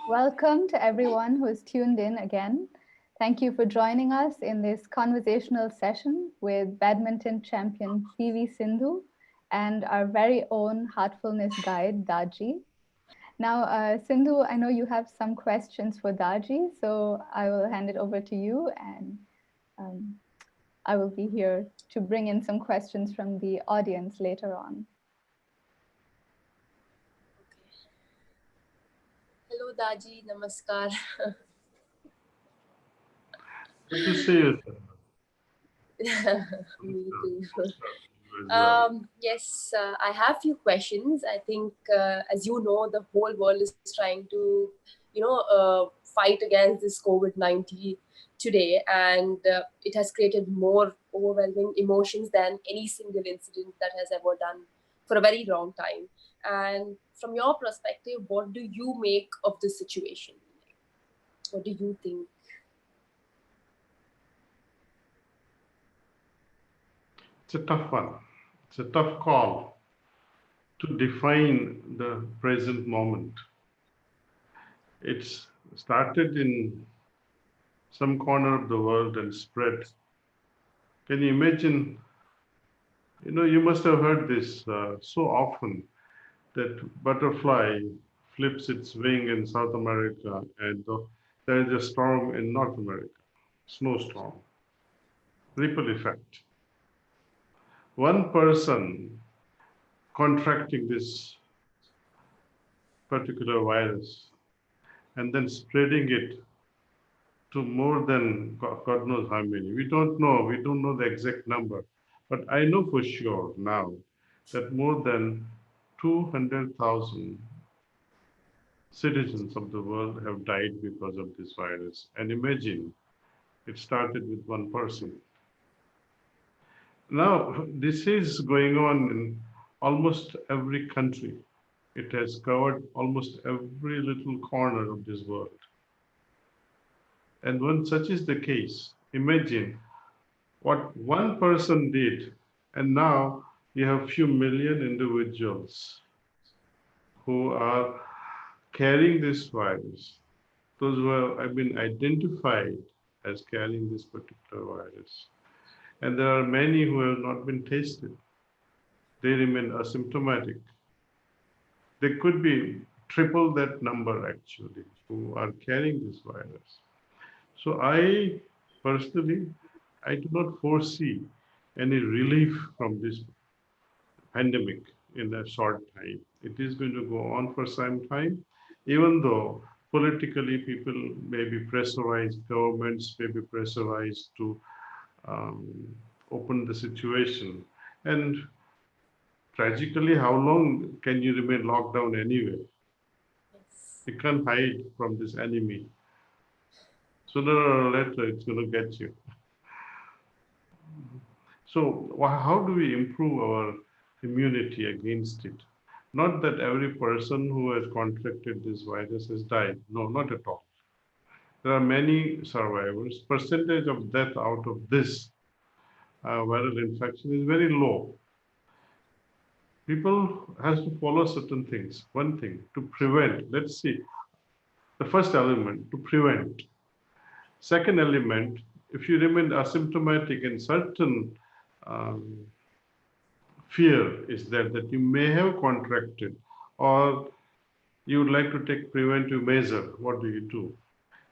Welcome to everyone who is tuned in again. Thank you for joining us in this conversational session with badminton champion PV Sindhu and our very own Heartfulness guide, Daji. Now, Sindhu, I know you have some questions for Daji, so I will hand it over to you and um, I will be here to bring in some questions from the audience later on. Hello, Daji. Namaskar. Good to see you, Me too. as well. Yes, I have few questions. I think, as you know, the whole world is trying to, fight against this COVID-19 today, and it has created more overwhelming emotions than any single incident that has ever done for a very long time. And from your perspective, what do you make of this situation? What do you think? It's a tough one. It's a tough call to define the present moment. It's started in some corner of the world and spread. Can you imagine? You must have heard this so often that butterfly flips its wing in South America and there is a storm in North America, snowstorm, ripple effect. One person contracting this particular virus and then spreading it to more than God knows how many. We don't know. We don't know the exact number. But I know for sure now that more than 200,000 citizens of the world have died because of this virus. And imagine it started with one person. Now, this is going on in almost every country. It has covered almost every little corner of this world. And when such is the case, imagine what one person did, and now you have few million individuals who are carrying this virus, those who have been identified as carrying this particular virus. And there are many who have not been tested. They remain asymptomatic. There could be triple that number actually who are carrying this virus. So I personally, I do not foresee any relief from this pandemic in a short time. It is going to go on for some time, even though politically people may be pressurized, governments may be pressurized to um, open the situation. And tragically, how long can you remain locked down anyway? Yes. You can't hide from this enemy. Sooner or later, it's going to get you. So, how do we improve our immunity against it? Not that every person who has contracted this virus has died. No, not at all. There are many survivors. Percentage of death out of this viral infection is very low. People has to follow certain things. One thing to prevent. Let's see. The first element to prevent. Second element, if you remain asymptomatic in certain um, fear is there that you may have contracted or you would like to take preventive measure, what do you do?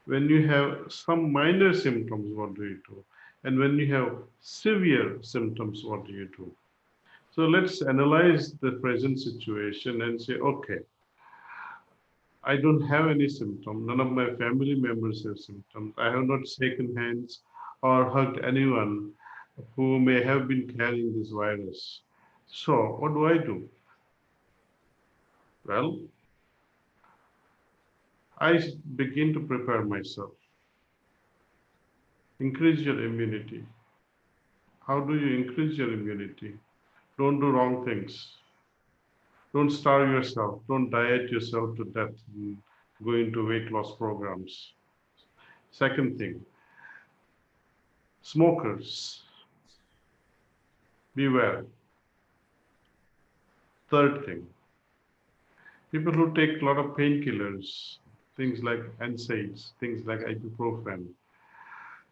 When you have some minor symptoms, what do you do? And when you have severe symptoms, what do you do? So let's analyze the present situation and say, okay, I don't have any symptom. None of my family members have symptoms. I have not shaken hands or hugged anyone who may have been carrying this virus. So what do I do? Well, I begin to prepare myself. Increase your immunity. How do you increase your immunity? Don't do wrong things. Don't starve yourself. Don't diet yourself to death and go into weight loss programs. Second thing, smokers, beware. Third thing, people who take a lot of painkillers, things like NSAIDs, things like ibuprofen.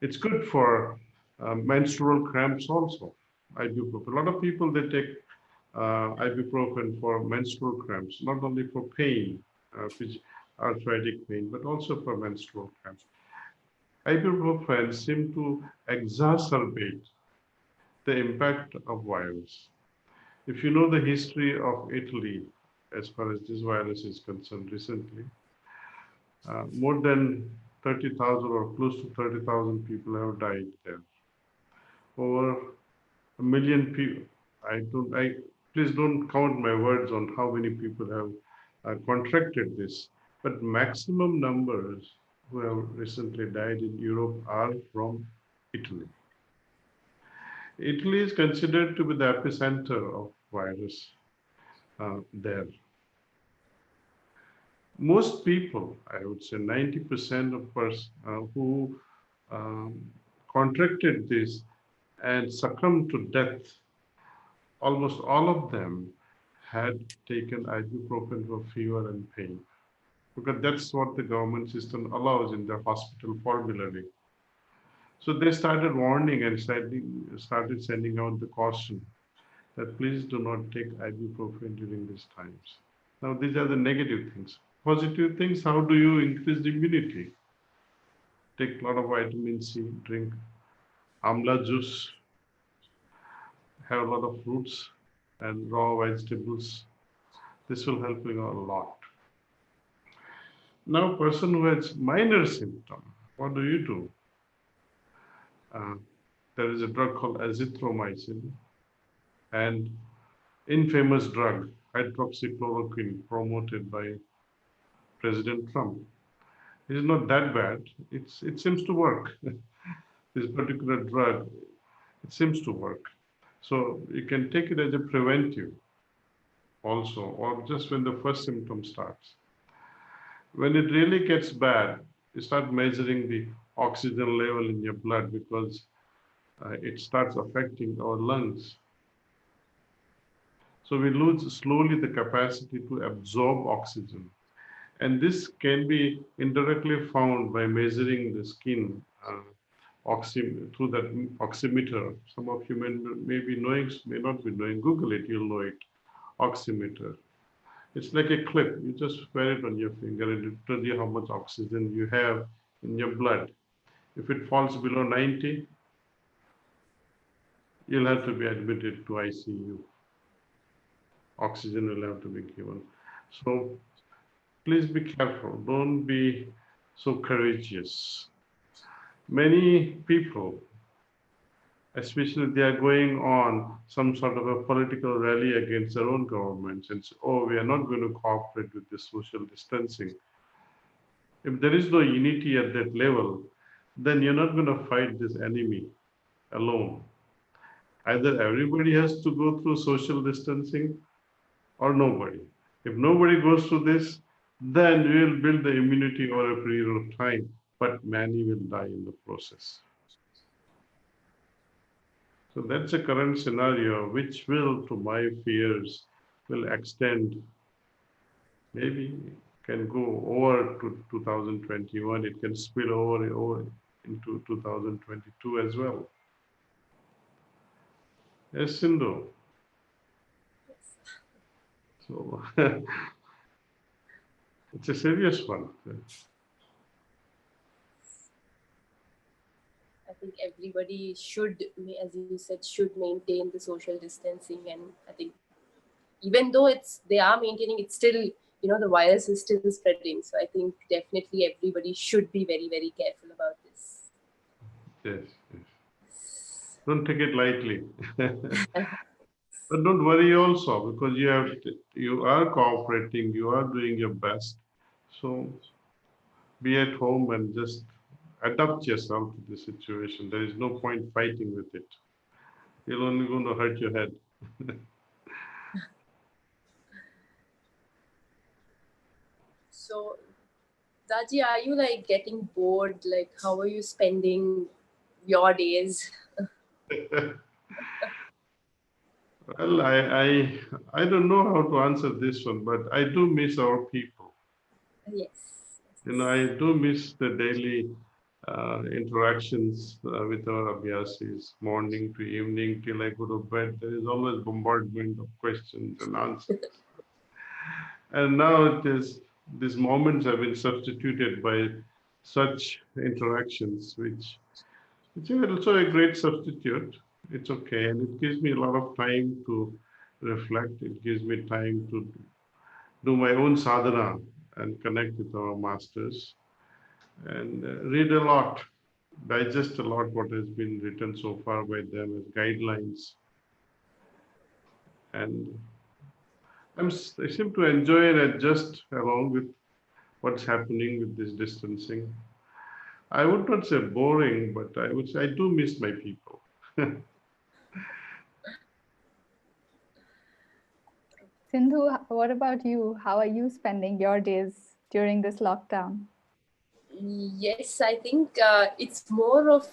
It's good for menstrual cramps also. Ibuprofen. A lot of people they take ibuprofen for menstrual cramps, not only for pain, which arthritic pain, but also for menstrual cramps. Ibuprofen seem to exacerbate the impact of virus. If you know the history of Italy, as far as this virus is concerned recently, more than 30,000 or close to 30,000 people have died there. Over a million people. Please don't count my words on how many people have contracted this, but maximum numbers who have recently died in Europe are from Italy. Italy is considered to be the epicenter of virus there. Most people, I would say 90% of us who um, contracted this and succumbed to death, almost all of them had taken ibuprofen for fever and pain because that's what the government system allows in the hospital formulary. So they started warning and started sending out the caution that please do not take ibuprofen during these times. Now, these are the negative things. Positive things, how do you increase the immunity? Take a lot of vitamin C, drink amla juice, have a lot of fruits and raw vegetables. This will help you a lot. Now, person who has minor symptom, what do you do? Uh, there is a drug called azithromycin and infamous drug hydroxychloroquine promoted by President Trump. It's not that bad. It seems to work. This particular drug, it seems to work. So you can take it as a preventive also, or just when the first symptom starts. When it really gets bad, you start measuring the oxygen level in your blood because it starts affecting our lungs. So we lose slowly the capacity to absorb oxygen. And this can be indirectly found by measuring the skin through that oximeter. Some of you may be knowing, may not be knowing. Google it, you'll know it. Oximeter. It's like a clip. You just wear it on your finger and it tells you how much oxygen you have in your blood. If it falls below 90, you'll have to be admitted to ICU. Oxygen will have to be given. So please be careful. Don't be so courageous. Many people, especially they are going on some sort of a political rally against their own governments and say, oh, we are not going to cooperate with this social distancing. If there is no unity at that level, then you're not going to fight this enemy alone. Either everybody has to go through social distancing or nobody. If nobody goes through this, then we will build the immunity over a period of time, but many will die in the process. So that's a current scenario, which will, to my fears, will extend, maybe can go over to 2021. It can spill over into 2022 as well. Yes, Sindhu. So it's a serious one. I think everybody should, as you said, should maintain the social distancing. And I think even though they are maintaining, it's still, the virus is still spreading. So I think definitely everybody should be very, very careful about this. Yes, yes. Don't take it lightly. But don't worry also, because you are cooperating, you are doing your best. So be at home and just adapt yourself to the situation. There is no point fighting with it. You're only going to hurt your head. So, Daji, are you like getting bored? Like, how are you spending your days? Well, I don't know how to answer this one, but I do miss our people. Yes. I do miss the daily interactions with our abhyasis, morning to evening till I go to bed. There is always bombardment of questions and answers. And now it is these moments have been substituted by such interactions, which is also a great substitute. It's okay, and it gives me a lot of time to reflect. It gives me time to do my own sadhana and connect with our masters and read a lot, digest a lot what has been written so far by them as guidelines. And I seem to enjoy and adjust along with what's happening with this distancing. I would not say boring, but I would say I do miss my people. Sindhu, what about you? How are you spending your days during this lockdown? Yes, I think it's more of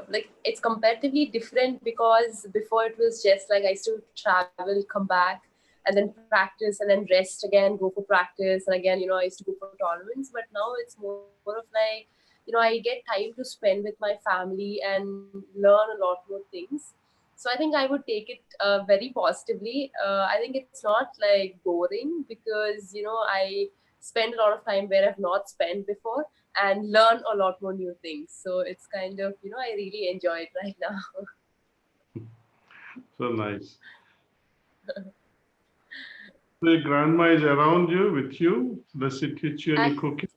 like it's comparatively different because before it was just like I used to travel, come back, and then practice, and then rest again, go for practice, and again, I used to go for tournaments. But now it's more of like, I get time to spend with my family and learn a lot more things. So I think I would take it very positively. I think it's not like boring because I spend a lot of time where I've not spent before and learn a lot more new things. So it's kind of, I really enjoy it right now. So nice. So your grandma is around you, with you? Does she teach you any Act, cooking?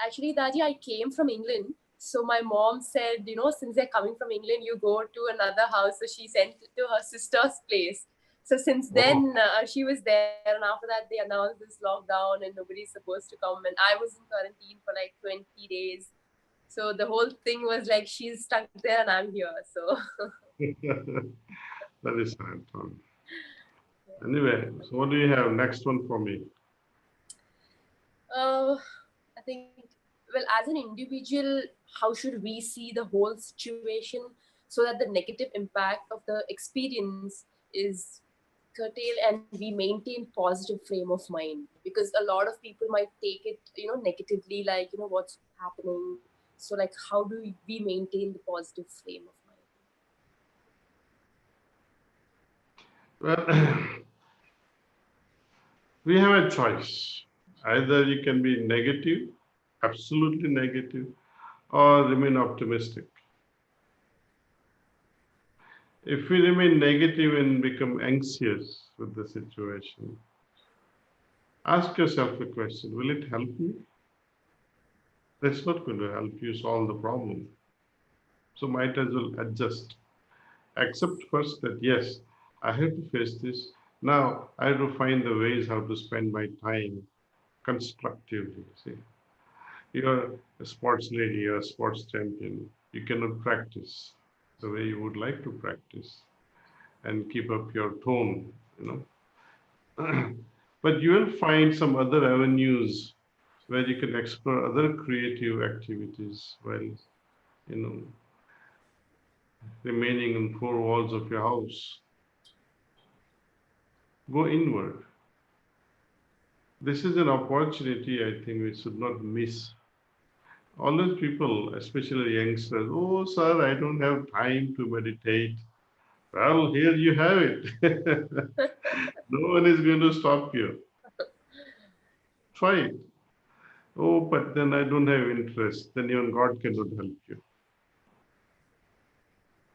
Actually, Daji, I came from England. So my mom said, since they're coming from England, you go to another house. So she sent it to her sister's place. So since Oh, then, she was there, and after that, they announced this lockdown, and nobody's supposed to come. And I was in quarantine for like 20 days. So the whole thing was like she's stuck there, and I'm here. So that is sad. Anyway, so what do you have next one for me? Uh, I think, well, as an individual, how should we see the whole situation so that the negative impact of the experience is curtailed and we maintain positive frame of mind? Because a lot of people might take it, negatively, like, what's happening. So, like, how do we maintain the positive frame of mind? Well, we have a choice. Either you can be negative, absolutely negative, or remain optimistic. If we remain negative and become anxious with the situation, ask yourself a question: will it help me? That's not going to help you solve the problem. So might as well adjust. Accept first that yes, I have to face this. Now I have to find the ways how to spend my time constructively. See, you're a sports lady, you're a sports champion. You cannot practice the way you would like to practice and keep up your tone, but you will find some other avenues where you can explore other creative activities while, you know, remaining in four walls of your house. Go inward. This is an opportunity I think we should not miss. All those people, especially youngsters, oh, sir, I don't have time to meditate. Well, here you have it. No one is going to stop you. Try it. Oh, but then I don't have interest. Then even God cannot help you.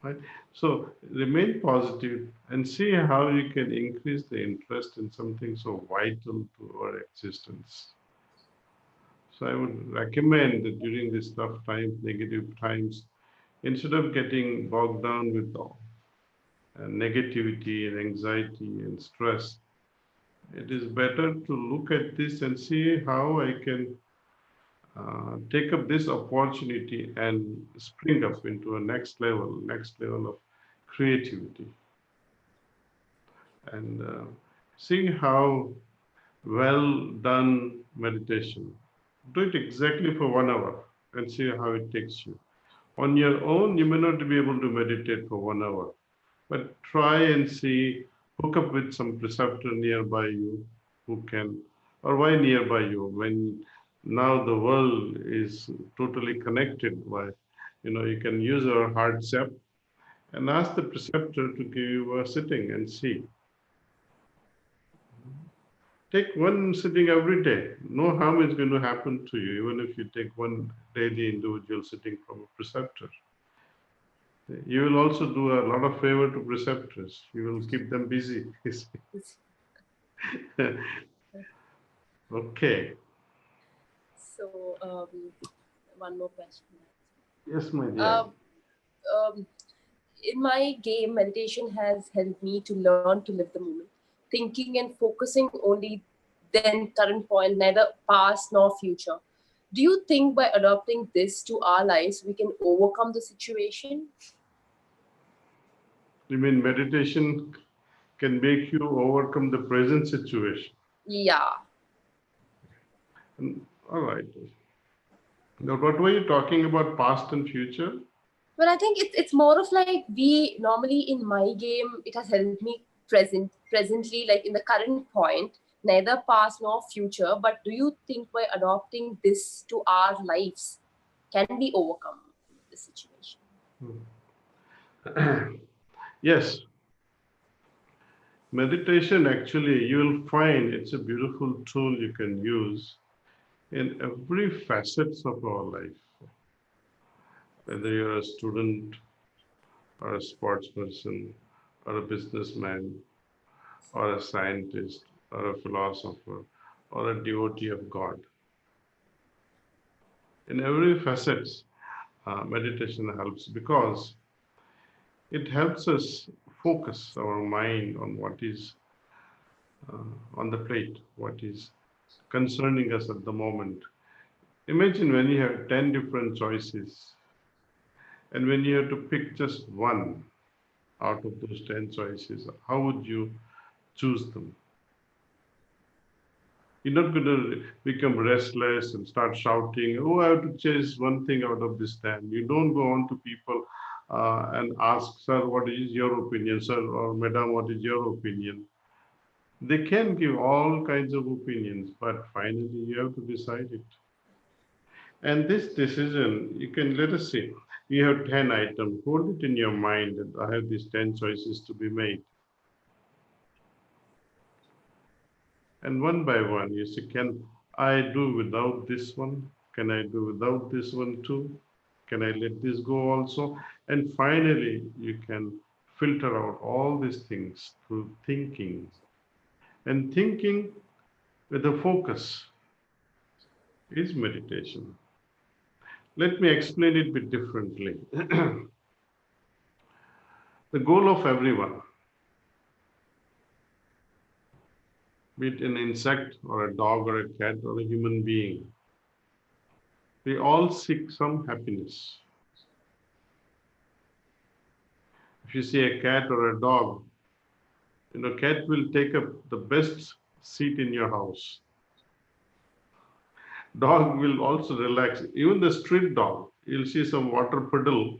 Right? So remain positive and see how you can increase the interest in something so vital to our existence. So I would recommend that during these tough times, negative times, instead of getting bogged down with all negativity and anxiety and stress, it is better to look at this and see how I can take up this opportunity and spring up into a next level of creativity, and see how well done meditation. Do it exactly for 1 hour and see how it takes you. On your own, you may not be able to meditate for 1 hour, but try and see, hook up with some preceptor nearby you who can, or why nearby you, when Now the world is totally connected by, you can use our heart zap and ask the preceptor to give you a sitting and see. Take one sitting every day. No harm is going to happen to you, even if you take one daily individual sitting from a preceptor. You will also do a lot of favor to preceptors. You will keep them busy. Okay. So, one more question. Yes, my dear. Um, um, in my game, meditation has helped me to learn to live the moment, thinking and focusing only then current point, neither past nor future. Do you think by adopting this to our lives, we can overcome the situation? You mean meditation can make you overcome the present situation? Yeah. All right. Now, what were you talking about, past and future? Well, I think it's more of like we normally in my game, it has helped me presently, like in the current point, neither past nor future. But do you think by adopting this to our lives, can we overcome the situation? Yes, meditation actually, you'll find it's a beautiful tool you can use in every facets of our life. Whether you're a student or a sports person or a businessman or a scientist or a philosopher or a devotee of God. In every facet, meditation helps because it helps us focus our mind on what is on the plate, what is concerning us at the moment. Imagine when you have 10 different choices and when you have to pick just one out of those 10 choices, how would you choose them? You're not going to become restless and start shouting, oh, I have to chase one thing out of this 10. You don't go on to people and ask, sir, what is your opinion, sir, or madam, what is your opinion? They can give all kinds of opinions, but finally you have to decide it. And this decision, you can, let us say, you have 10 items, hold it in your mind that I have these 10 choices to be made. And one by one, you say, can I do without this one? Can I do without this one too? Can I let this go also? And finally, you can filter out all these things through thinking. And thinking with a focus is meditation. Let me explain it a bit differently. The goal of everyone, be it an insect or a dog or a cat or a human being, they all seek some happiness. If you see a cat or a dog, cat will take up the best seat in your house. Dog will also relax. Even the street dog, you'll see some water puddle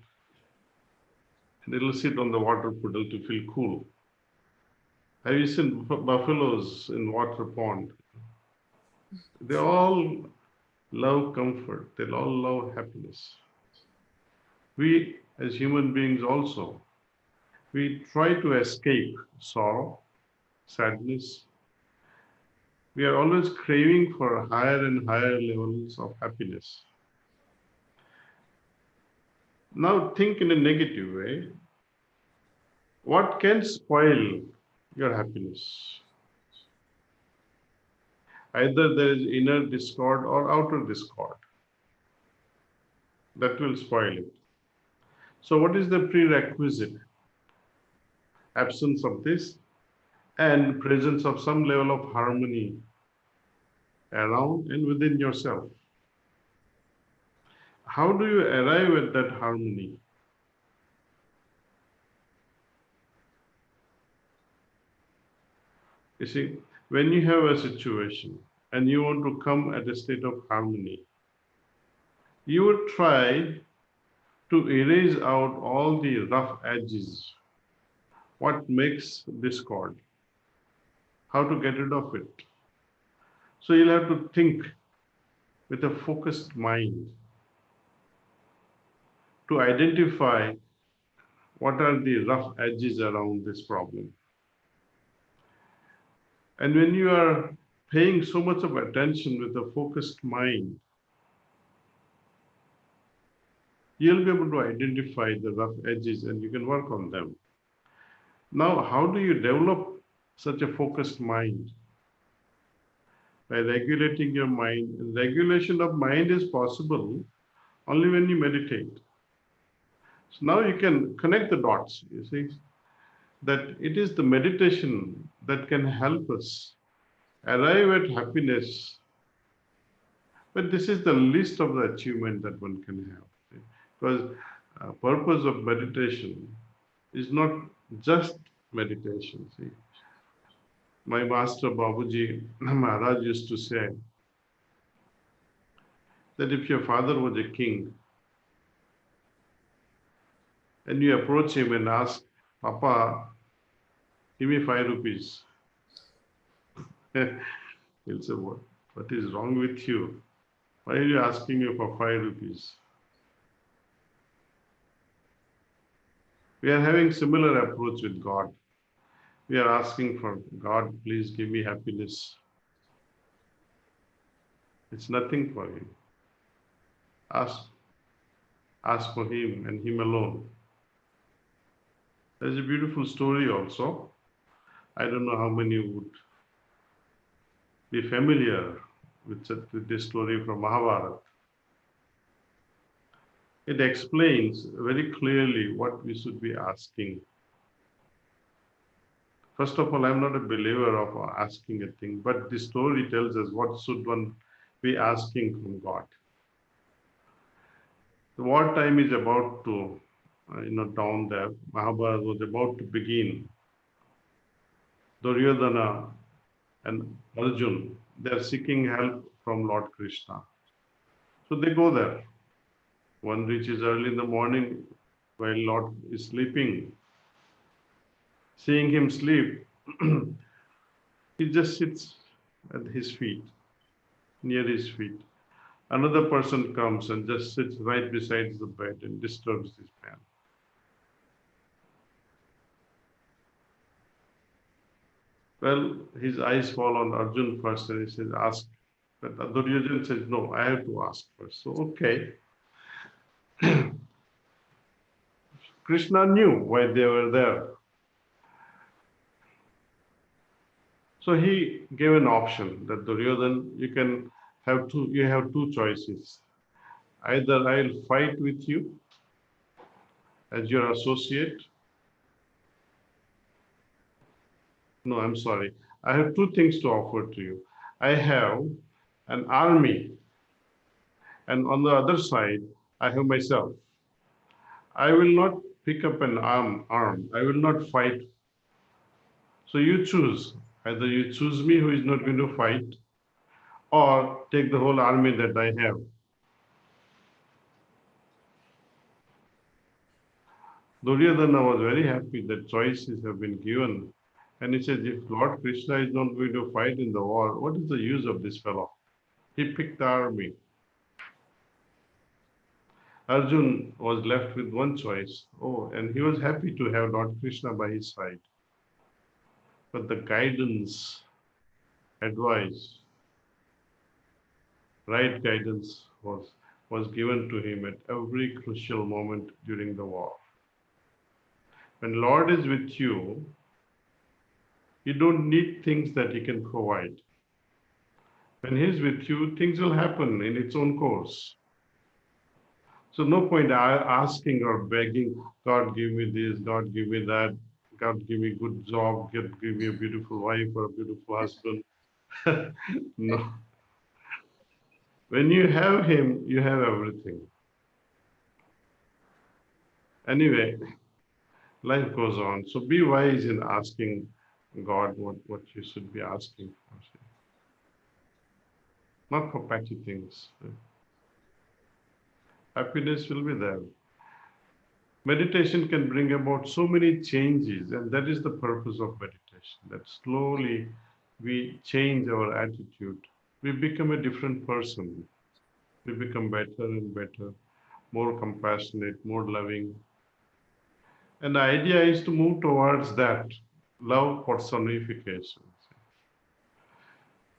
and it'll sit on the water puddle to feel cool. Have you seen buffaloes in water pond? They all love comfort. They all love happiness. We as human beings also, we try to escape sorrow, sadness. We are always craving for higher and higher levels of happiness. Now think in a negative way. What can spoil your happiness? Either there is inner discord or outer discord. That will spoil it. So what is the prerequisite? Absence of this and presence of some level of harmony around and within yourself. How do you arrive at that harmony? You see, when you have a situation and you want to come at a state of harmony, you would try to erase out all the rough edges. What makes discord? How to get rid of it? So you'll have to think with a focused mind to identify what are the rough edges around this problem. And when you are paying so much of attention with a focused mind, you'll be able to identify the rough edges and you can work on them. Now, how do you develop such a focused mind? By regulating your mind. And regulation of mind is possible only when you meditate. So now you can connect the dots, you see, that it is the meditation that can help us arrive at happiness. But this is the least of the achievement that one can have. See? Because purpose of meditation is not just meditation. See, my master Babuji Maharaj used to say that if your father was a king and you approach him and ask, Papa, give me 5 rupees. He'll say, what is wrong with you? Why are you asking me for 5 rupees? We are having similar approach with God. We are asking for God, please give me happiness. It's nothing for him. Ask for him and him alone. There's a beautiful story also. I don't know how many would be familiar with this story from Mahabharata. It explains very clearly what we should be asking. First of all, I'm not a believer of asking a thing, but the story tells us what should one be asking from God. The wartime is about to, down there. Mahabharata was about to begin. Duryodhana and Arjuna, they're seeking help from Lord Krishna. So they go there. One reaches early in the morning while Lord is sleeping. Seeing him sleep, he just sits at his feet, near his feet. Another person comes and just sits right beside the bed and disturbs this man. Well, his eyes fall on Arjun first and he says, ask. But Duryodhana says, no, I have to ask first. So, okay. Krishna knew why they were there. So he gave an option that Duryodhana, you have two choices. Either I'll fight with you as your associate. No, I'm sorry. I have two things to offer to you. I have an army, and on the other side, I have myself. I will not pick up an arm. I will not fight. So you choose. Either you choose me who is not going to fight, or take the whole army that I have. Duryodhana was very happy that choices have been given. And he says, if Lord Krishna is not going to fight in the war, what is the use of this fellow? He picked the army. Arjun was left with one choice. Oh, and he was happy to have Lord Krishna by his side. But the guidance, advice, right guidance was given to him at every crucial moment during the war. When Lord is with you, you don't need things that he can provide. When he's with you, things will happen in its own course. So no point asking or begging, God give me this, God give me that, God give me a good job, give me a beautiful wife or a beautiful husband. No. When you have him, you have everything. Anyway, life goes on. So be wise in asking God what you should be asking for. Not for petty things. Happiness will be there. Meditation can bring about so many changes, and that is the purpose of meditation, that slowly we change our attitude. We become a different person. We become better and better, more compassionate, more loving. And the idea is to move towards that love personification.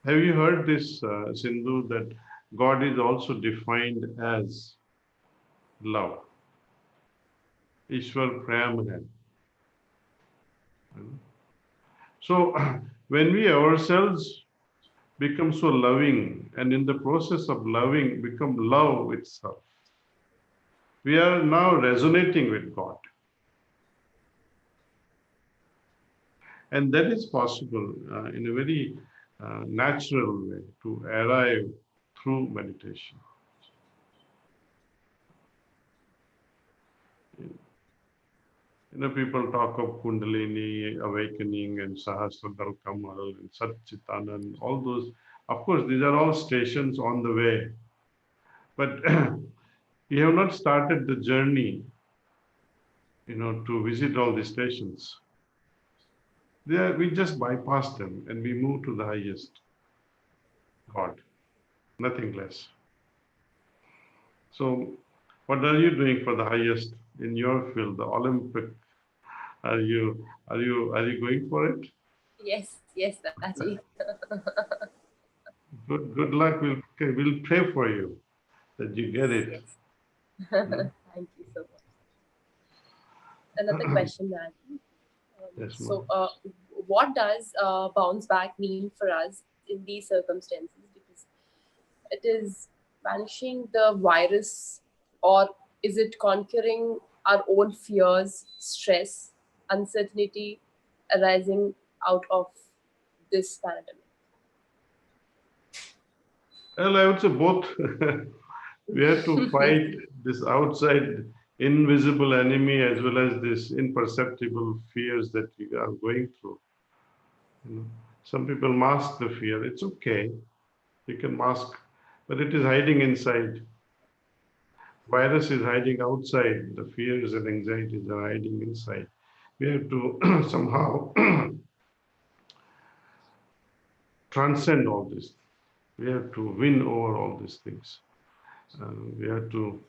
Have you heard this, Sindhu, that God is also defined as love? Ishwar Prem hai. So when we ourselves become so loving and in the process of loving become love itself, we are now resonating with God. And that is possible in a very natural way to arrive through meditation. People talk of Kundalini awakening and Sahasradhar Kamal and Satchitanand, all those. Of course, these are all stations on the way. But we have not started the journey, to visit all the stations. We just bypass them and we move to the highest God, nothing less. So, what are you doing for the highest in your field, the Olympic? Are you going for it? Yes, Daaji. Good luck. We'll pray for you that you get it. Yes. Thank you so much. Another question, Daaji. Yes, So, ma'am. what does bounce back mean for us in these circumstances? Because it is vanishing the virus, or is it conquering our own fears, stress, uncertainty arising out of this pandemic? Well, I would say both. We have to fight this outside invisible enemy as well as this imperceptible fears that we are going through. You know, some people mask the fear. It's okay. You can mask, but it is hiding inside. Virus is hiding outside. The fears and anxieties are hiding inside. We have to somehow transcend all this. We have to win over all these things. We have to,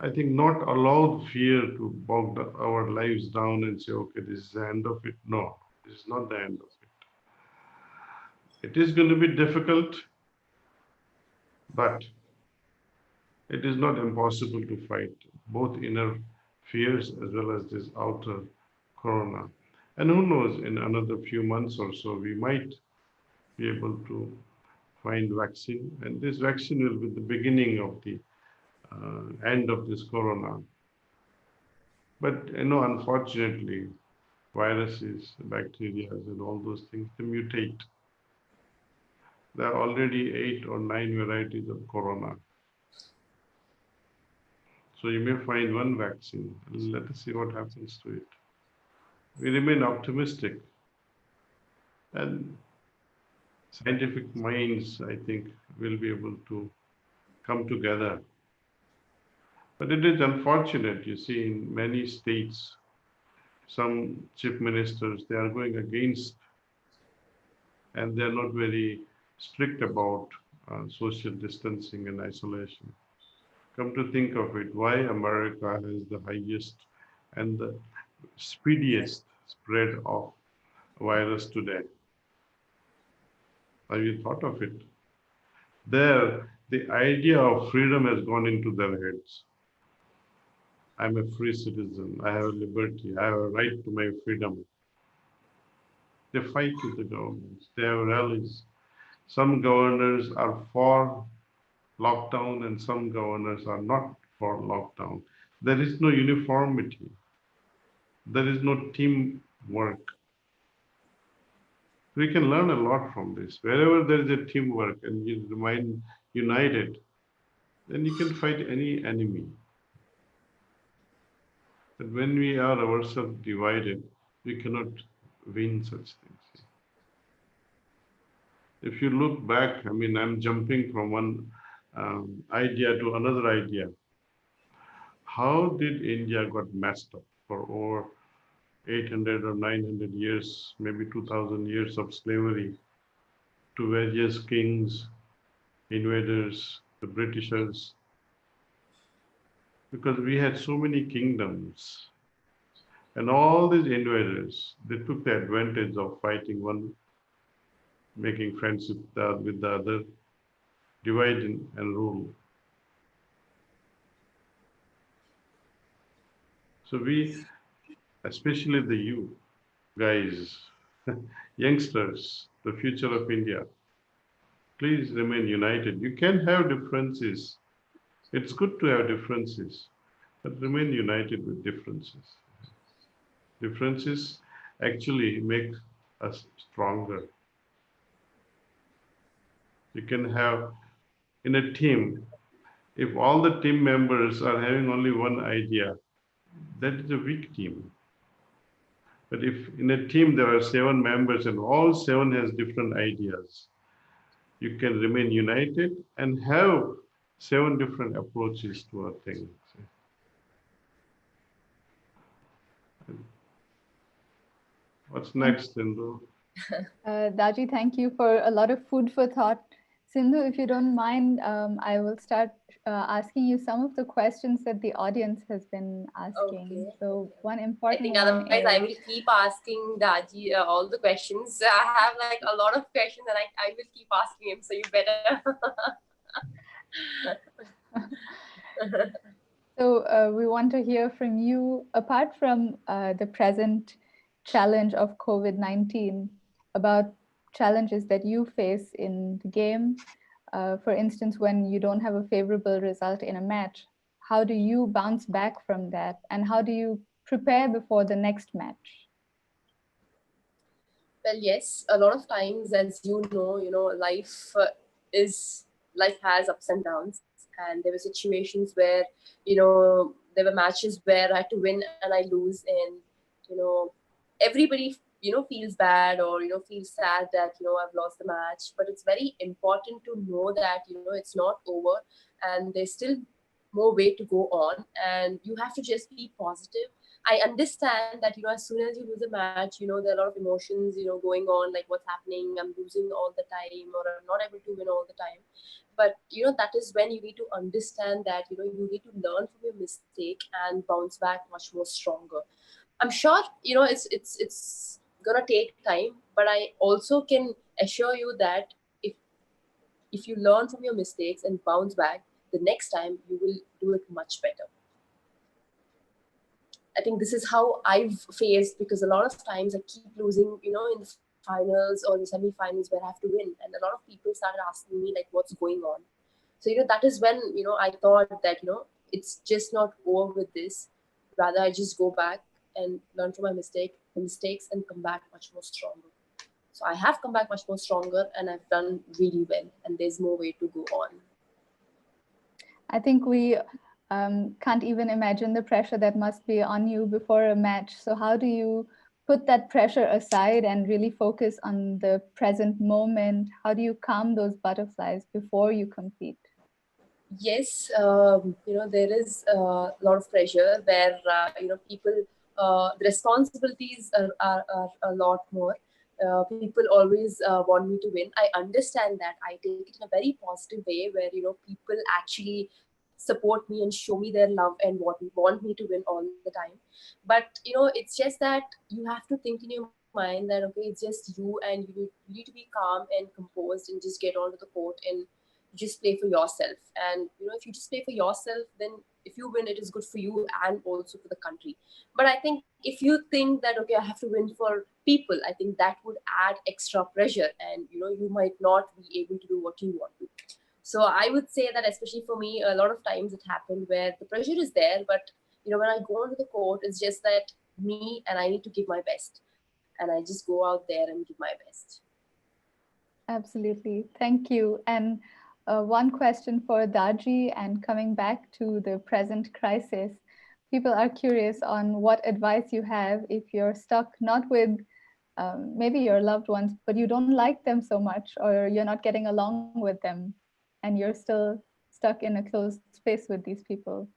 I think, not allow fear to bog our lives down and say, okay, this is the end of it. No, this is not the end of it. It is going to be difficult, but it is not impossible to fight both inner fears as well as this outer corona. And who knows, in another few months or so, we might be able to find vaccine. And this vaccine will be the beginning of the end of this corona. But unfortunately, viruses, bacteria, and all those things, they mutate. There are already 8 or 9 varieties of corona. So you may find one vaccine. Let us see what happens to it. We remain optimistic. And scientific minds, I think, will be able to come together. But it is unfortunate, you see, in many states, some chief ministers, they are going against and they're not very strict about social distancing and isolation. Come to think of it, why America has the highest and the speediest spread of virus today? Have you thought of it? There, the idea of freedom has gone into their heads. I'm a free citizen. I have a liberty. I have a right to my freedom. They fight with the governments. They have rallies. Some governors are for lockdown and some governors are not for lockdown. There is no uniformity. There is no teamwork. We can learn a lot from this. Wherever there is a teamwork and you remain united, then you can fight any enemy. But when we are ourselves divided, we cannot win such things. If you look back, I'm jumping from one idea to another idea. How did India got messed up for over 800 or 900 years, maybe 2000 years of slavery? to various kings, invaders, the Britishers, because we had so many kingdoms. And all these invaders, they took the advantage of fighting one, making friends with the other, dividing and rule. So we, especially the you guys, youngsters, the future of India, please remain united. You can have differences. It's good to have differences, but remain united with differences. Differences actually make us stronger. You can have in a team, if all the team members are having only one idea, that is a weak team. But if in a team there are 7 members and all 7 has different ideas, you can remain united and have 7 different approaches to a thing. What's next, Sindhu? Daji, thank you for a lot of food for thought. Sindhu, if you don't mind, I will start asking you some of the questions that the audience has been asking. Okay. So one I important think one otherwise I is, will keep asking Daji all the questions. I have like a lot of questions and I will keep asking him. So you better. so we want to hear from you, apart from the present challenge of COVID-19, about challenges that you face in the game. For instance, when you don't have a favorable result in a match, how do you bounce back from that? And how do you prepare before the next match? Well, yes, a lot of times, as you know, life has ups and downs, and there were situations where, there were matches where I had to win and I lose, and everybody feels bad or feels sad that I've lost the match, but it's very important to know that it's not over, and there's still more way to go on, and you have to just be positive. I understand that as soon as you lose a match, there are a lot of emotions going on, like what's happening, I'm losing all the time, or I'm not able to win all the time. But that is when you need to understand that you need to learn from your mistake and bounce back much more stronger. I'm sure it's gonna take time, but I also can assure you that if you learn from your mistakes and bounce back, the next time you will do it much better. I think this is how I've faced, because a lot of times I keep losing, in the finals or the semi-finals where I have to win, and a lot of people started asking me like, "What's going on?" So that is when I thought that it's just not over with this. Rather, I just go back and learn from the mistakes, and come back much more stronger. So I have come back much more stronger, and I've done really well, and there's more way to go on. I think we can't even imagine the pressure that must be on you before a match. So how do you put that pressure aside and really focus on the present moment? How do you calm those butterflies before you compete? Yes, there is a lot of pressure where people, the responsibilities are a lot more. People always want me to win. I understand that. I take it in a very positive way, where people actually support me and show me their love and want me to win all the time. But it's just that you have to think in your mind that okay, it's just you, and you need to be calm and composed and just get onto the court and just play for yourself. And if you just play for yourself, then if you win, it is good for you and also for the country. But I think if you think that okay, I have to win for people, I think that would add extra pressure, and you might not be able to do what you want to. So I would say that especially for me, a lot of times it happened where the pressure is there, but when I go onto the court, it's just that me, and I need to give my best, and I just go out there and give my best. Absolutely. Thank you. And one question for Daji, and coming back to the present crisis, people are curious on what advice you have if you're stuck not with maybe your loved ones, but you don't like them so much, or you're not getting along with them, and you're still stuck in a closed space with these people.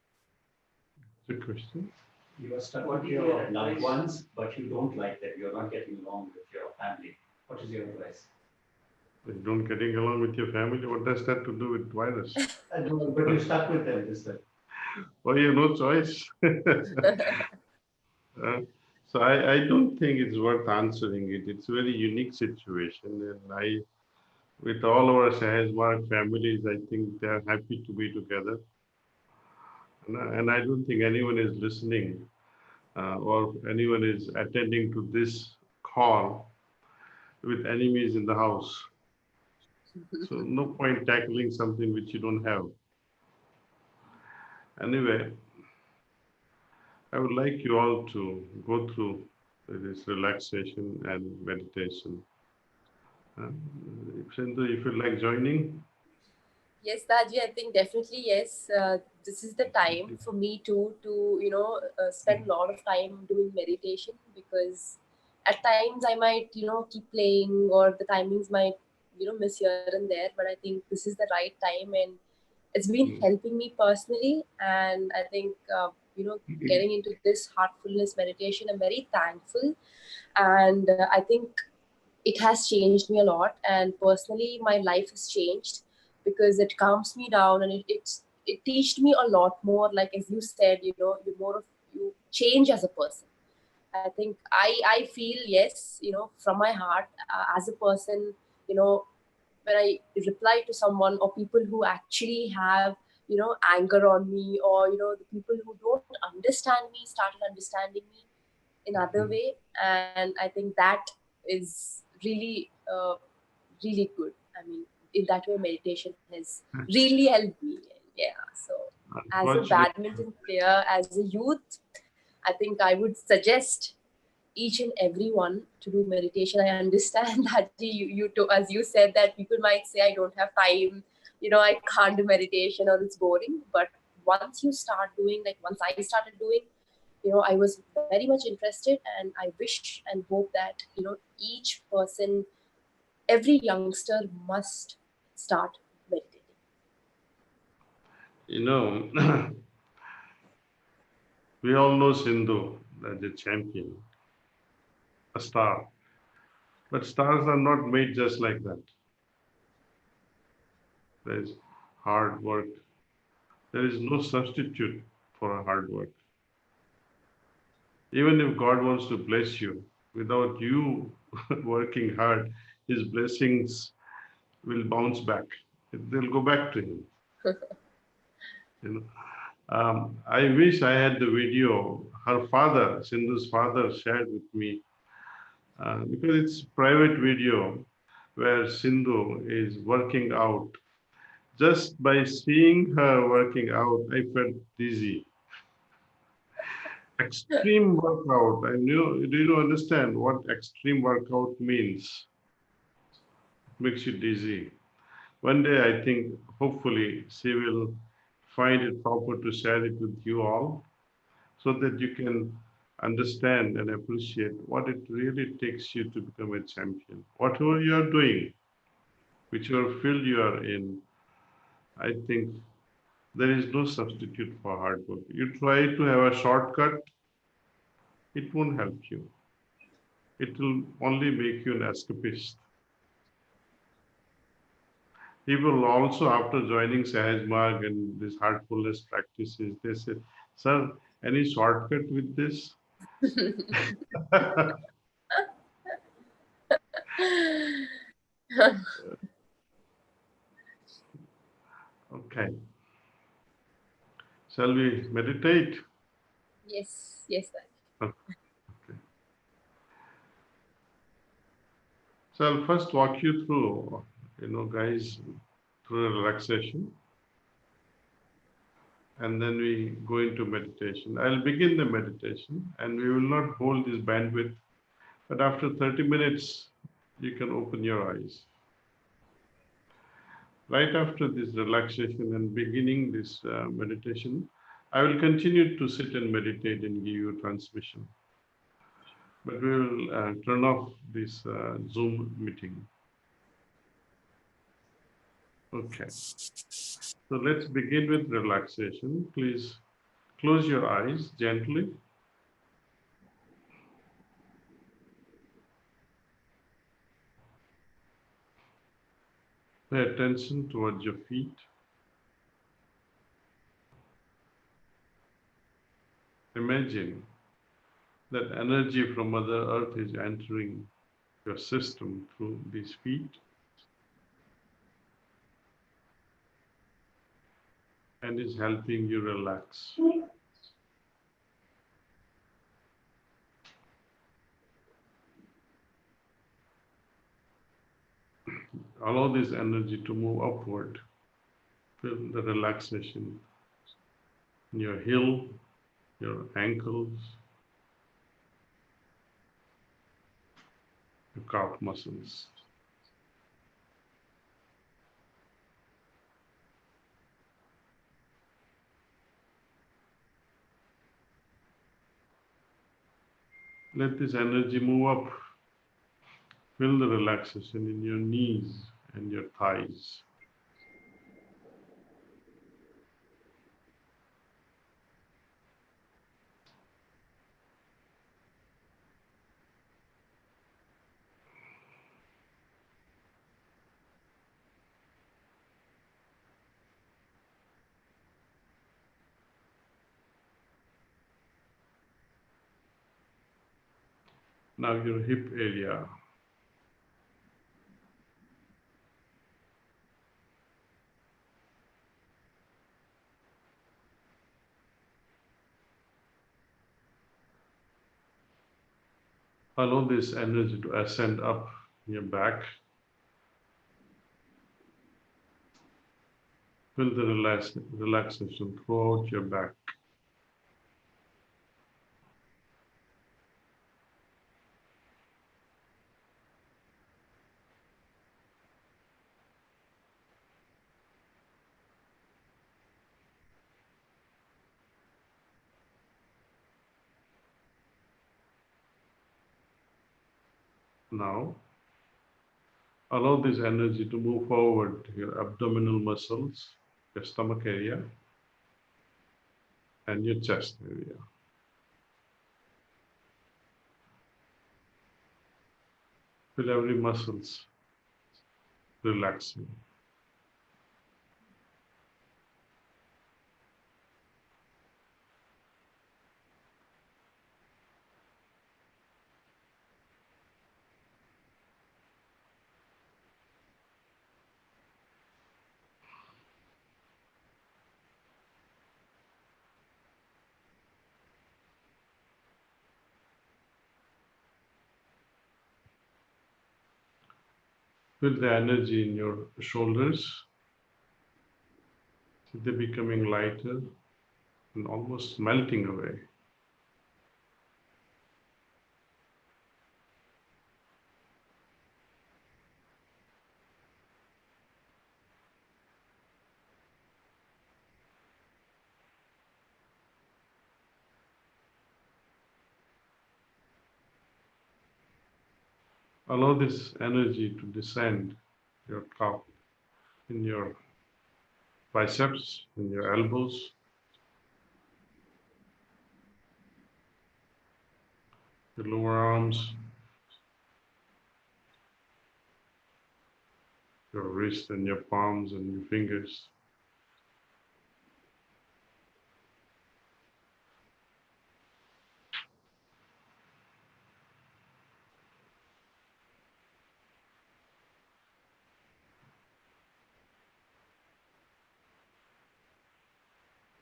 Good question. You are stuck with your loved ones, but you don't like them. You're not getting along with your family. What is your advice? You don't getting along with your family, what does that to do with virus? I don't know, but you stuck with them, is that? Well, you have no choice. Uh, so I don't think it's worth answering it. It's a very unique situation, and with all our Sahajmark families, I think they are happy to be together. And I don't think anyone is listening or anyone is attending to this call with enemies in the house. So no point tackling something which you don't have. Anyway, I would like you all to go through this relaxation and meditation. Uh, Sindhu, if you like joining. Yes, Daji, I think definitely yes. This is the time for me too to spend a lot of time doing meditation, because at times I might keep playing, or the timings might miss here and there. But I think this is the right time, and it's been helping me personally. And I think getting into this heartfulness meditation, I'm very thankful, and I think it has changed me a lot, and personally my life has changed, because it calms me down, and it teached me a lot more. Like as you said, you change as a person. I think I feel, yes, from my heart, as a person, when I reply to someone, or people who actually have anger on me, or the people who don't understand me started understanding me in other way. And I think that is really really good. I mean, in that way meditation has really helped me. Yeah, so as a Unfortunately, badminton player, as a youth, I think I would suggest each and everyone to do meditation. I understand that as you said, that people might say, I don't have time, I can't do meditation, or it's boring. But once you start doing, like once I started doing, I was very much interested, and I wish and hope that each person, every youngster must start meditating. you know, we all know Sindhu as a champion, a star. But stars are not made just like that. There's hard work. There is no substitute for hard work. Even if God wants to bless you, without you working hard, His blessings will bounce back. They'll go back to Him. You know, I wish I had the video her father, Sindhu's father, shared with me because it's private video where Sindhu is working out. Just by seeing her working out, I felt dizzy. Extreme workout. I knew. Do you understand what extreme workout means? It makes you dizzy. One day, I think, hopefully, she will find it proper to share it with you all, so that you can understand and appreciate what it really takes you to become a champion. Whatever you are doing, whichever field you are in, I think there is no substitute for hard work. You try to have a shortcut, it won't help you. It will only make you an escapist. People also, after joining Sahaj Marg and this heartfulness practices, they say, "Sir, any shortcut with this?" Okay. Shall we meditate? Yes, yes, that. Okay. So I'll first walk you through, guys, through a relaxation, and then we go into meditation. I'll begin the meditation, and we will not hold this bandwidth, but after 30 minutes, you can open your eyes. Right after this relaxation and beginning this meditation, I will continue to sit and meditate and give you transmission. But we will turn off this Zoom meeting. Okay. So let's begin with relaxation. Please close your eyes gently. Pay attention towards your feet. Imagine that energy from Mother Earth is entering your system through these feet and is helping you relax. Allow this energy to move upward. Feel the relaxation in your heel, your ankles, your calf muscles. Let this energy move up. Feel the relaxation in your knees and your thighs. Now your hip area. Allow this energy to ascend up your back. Feel the relaxation throughout your back. Now, allow this energy to move forward to your abdominal muscles, your stomach area, and your chest area. Feel every muscles relaxing. Feel the energy in your shoulders. See they becoming lighter and almost melting away. Allow this energy to descend your calf, in your biceps, in your elbows, your lower arms, your wrist and your palms and your fingers.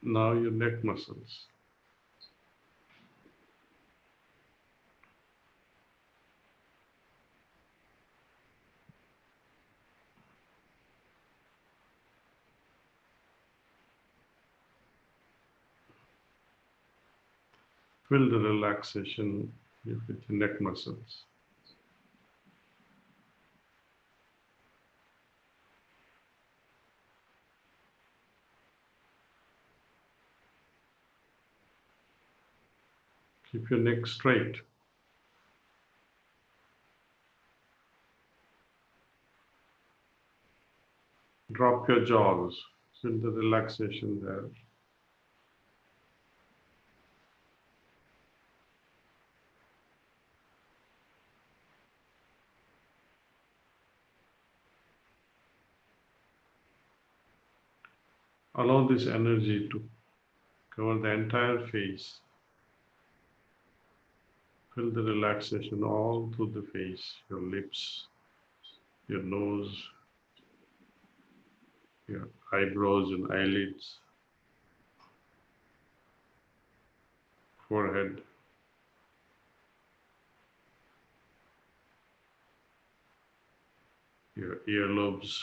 Now your neck muscles. Feel the relaxation with your neck muscles. Keep your neck straight. Drop your jaws. Feel the relaxation there. Allow this energy to cover the entire face. Feel the relaxation all through the face, your lips, your nose, your eyebrows and eyelids, forehead, your earlobes.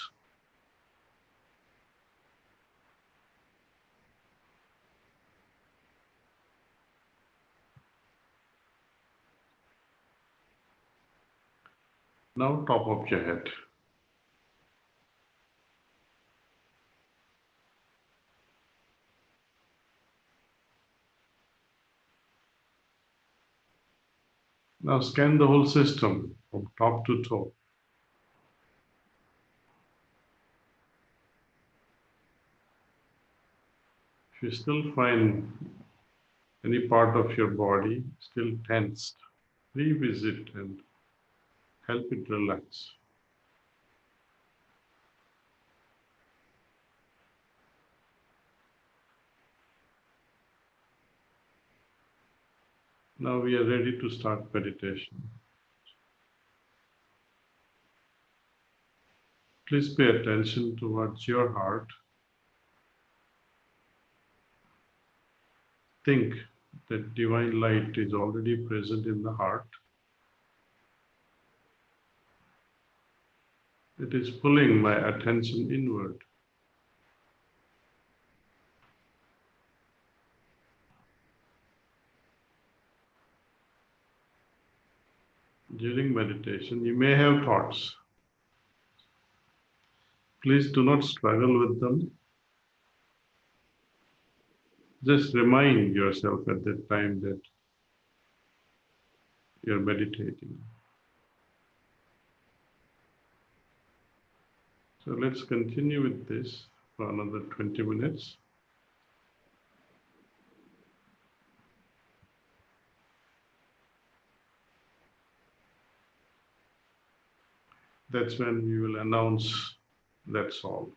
Now top of your head. Now scan the whole system from top to toe. If you still find any part of your body still tensed, revisit and help it relax. Now we are ready to start meditation. Please pay attention towards your heart. Think that divine light is already present in the heart. It is pulling my attention inward. During meditation, you may have thoughts. Please do not struggle with them. Just remind yourself at that time that you're meditating. So let's continue with this for another 20 minutes. That's when we will announce that's all.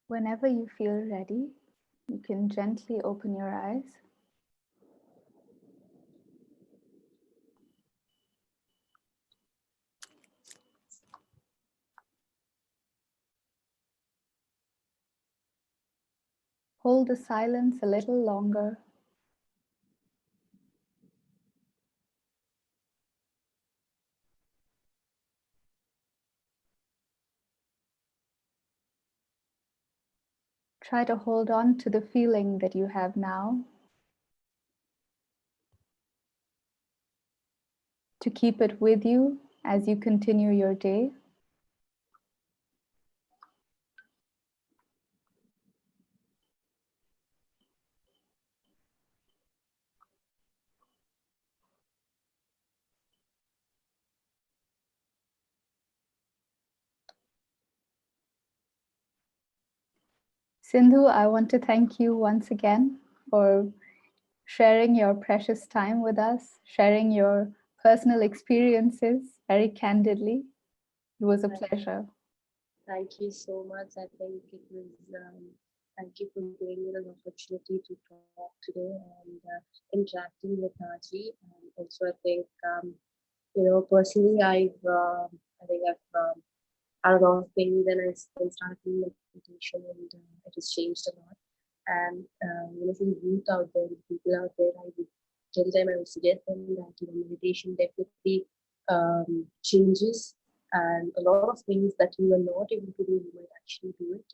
Whenever you feel ready, you can gently open your eyes. Hold the silence a little longer. Try to hold on to the feeling that you have now, to keep it with you as you continue your day. Sindhu, I want to thank you once again for sharing your precious time with us, sharing your personal experiences very candidly. It was a pleasure. Thank you so much. I think it was, thank you for giving me the opportunity to talk today and interacting with Naji. And also, I think, personally, I think I've had a lot of things and I then started doing meditation and it has changed a lot. And, for the youth out there, the people out there, I would tell them, I would suggest them that, meditation definitely changes and a lot of things that you were not able to do, you might actually do it.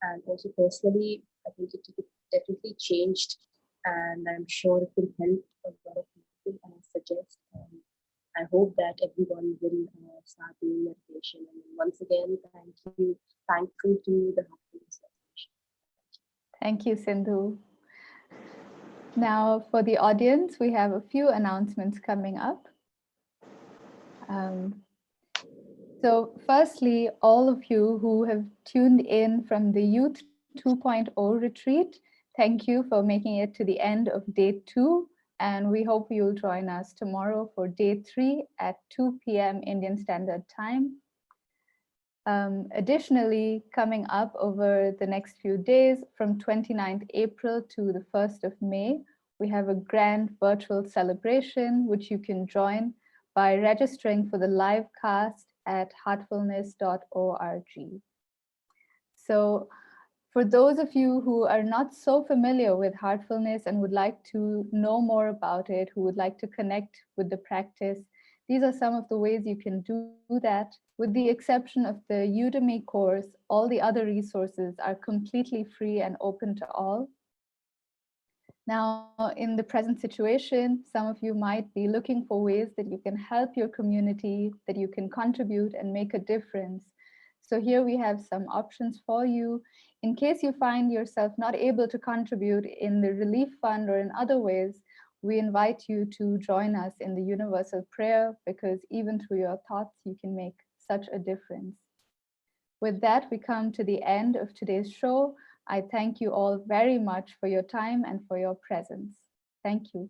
And also personally, I think it definitely changed, and I'm sure it will help a lot of people. And I suggest, I hope that everyone will start doing meditation. And once again, thank you, thankful to the Heartfulness Foundation. Thank you, Sindhu. Now, for the audience, we have a few announcements coming up. So firstly, all of you who have tuned in from the Youth 2.0 retreat, thank you for making it to the end of day 2. And we hope you'll join us tomorrow for day 3 at 2 p.m. Indian Standard Time. Additionally, coming up over the next few days, from 29th April to the 1st of May, we have a grand virtual celebration, which you can join by registering for the live cast at heartfulness.org. So for those of you who are not so familiar with Heartfulness and would like to know more about it, who would like to connect with the practice, these are some of the ways you can do that. With the exception of the Udemy course, all the other resources are completely free and open to all. Now, in the present situation, some of you might be looking for ways that you can help your community, that you can contribute and make a difference. So here we have some options for you. In case you find yourself not able to contribute in the relief fund or in other ways, we invite you to join us in the universal prayer, because even through your thoughts, you can make such a difference. With that, we come to the end of today's show. I thank you all very much for your time and for your presence. Thank you.